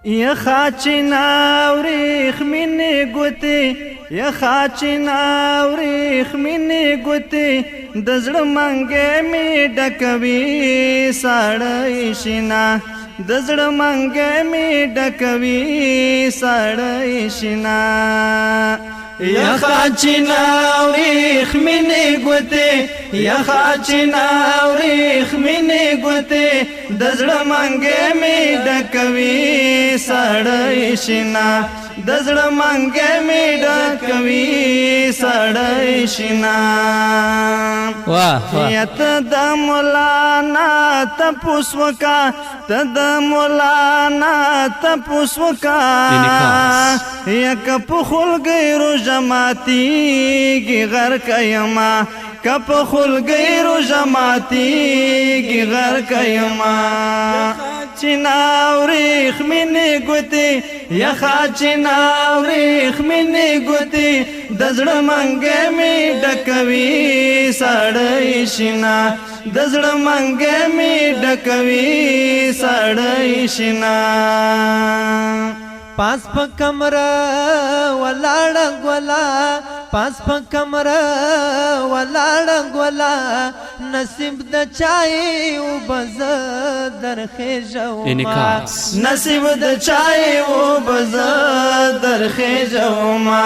یخا چې ناورېخ مینې ګوتې یخا چې ناورېخ مینې ګوتې د زړه منګې مې ډکوي ساړی شینا د زړه منګې مې ډکوي ساړی شینا یخا چې ناورېخ مینې ګوتې یخا چې ناورېخ مینې ګوتې د زړه منګې مې ډکوي ساړی شینا د زړه منګې مې ډکوي ساړی شینا ته د مولانا تپوس وکا ته د مولانا تپوس وکا یک په خلګۍ روژه ماتېږي غرق یما کپ خلګۍ روژه ماتېږي غرق یما چې ناورېخ مینې ګوتې یخا چې ناورېخ مینې ګوتې د زړه منګې مې ډکوي ساړی شینا د زړه منګې مې ډکوي ساړی شینا پاس په کمره ولاړه ګولا پاس په کمره ولاړه ګولا نصیب د چای او بز در خېژوما نصیب د چای او بز در خېژوما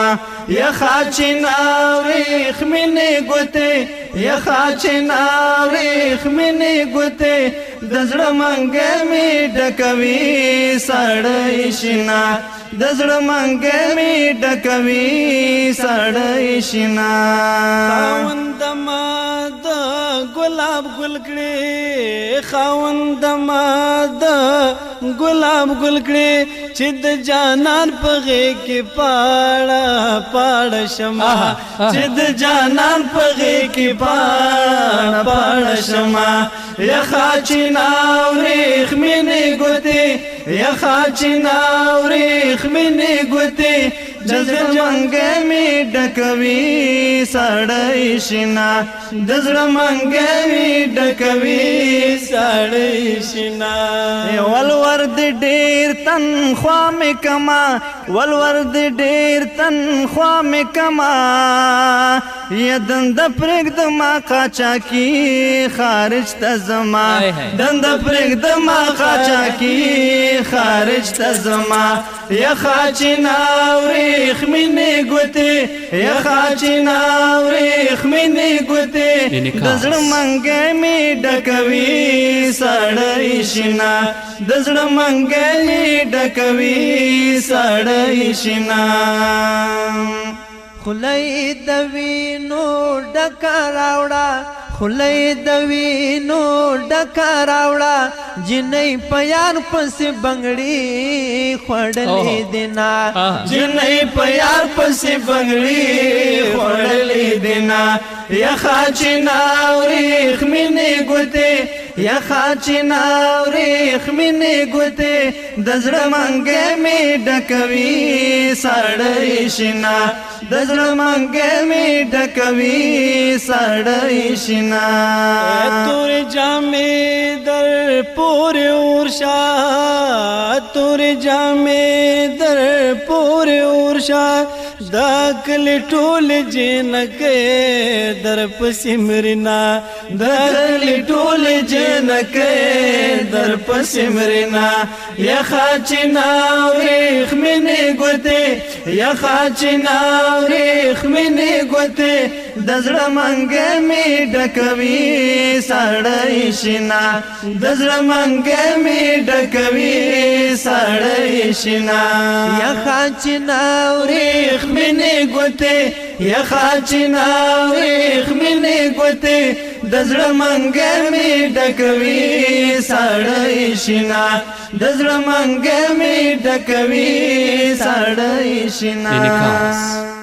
یخا چې ناورېخ مینې ګوتې یخا چې ناورېخ مینې ګوتې د زړه منګې مې ډکوي ساړی شینا د زړه منګې مې ډکوي ساړی شینا خاوند ما د ګلاب ګل کړې خاوند ما د ګلاب ګل کړې چې د جانان په غېږ کې پاړه پاړه شمه چې د جانان په غېږ کې پاړه پاړه شمه یخا چې ناورېخ مینې ګوتې یخا چې ناورېخ مینې ګوتې د زړه منګې مې ډکوي ساړی شینا د زړه منګې مې ډکوي ساړی شینا ولور د ډېر تنخوا مې کما ولور د ډېر تنخوا مې کما یا دنده پرېږدما قاچاقي خارج ته زما دنده پرېږدما قاچاقي خارج ته زما یخا چې ناورېخ مینې ګوتې یخا چې ناورېخ مینې ګوتې د زړه منګې مې ډکوي ساړی شینا د زړه منګې مې ډکوي ساړی شینا خولۍ د وینو ډکه راوړه خولۍ د وینو ډکه راوړه جنۍ په یار پسې بنګړي خوړلې دینا جنۍ په یار پسې بنګړي خوړلې دینا یخا چې ناورېخ مینې ګوتې یخا چې ناورېخ مینې ګوتې د زړه منګې مې ډکوي ساړی شینا د زړه منګې مې ډکوي ساړی شینا تورې جامې در پورې ورشه تورې جامې در پورې ورشه دا کلی ټول جنکې در پسې مرنا دا کلی ټول جنکې در پسې مرنا یخا چې ناورېخ مینې ګوتې یخا چې ناورېخ مینې ګوتې د زړه منګې مې ډکوي ساړی شینا د زړه منګې مې ډکوي ساړی شینا یخا چې ناورېخ مینې ګوتې یخا چې ناورېخ مینې ګوتې د زړه منګې مې ډکوي ساړی شینا د زړه منګې مې ډکوي ساړی شینا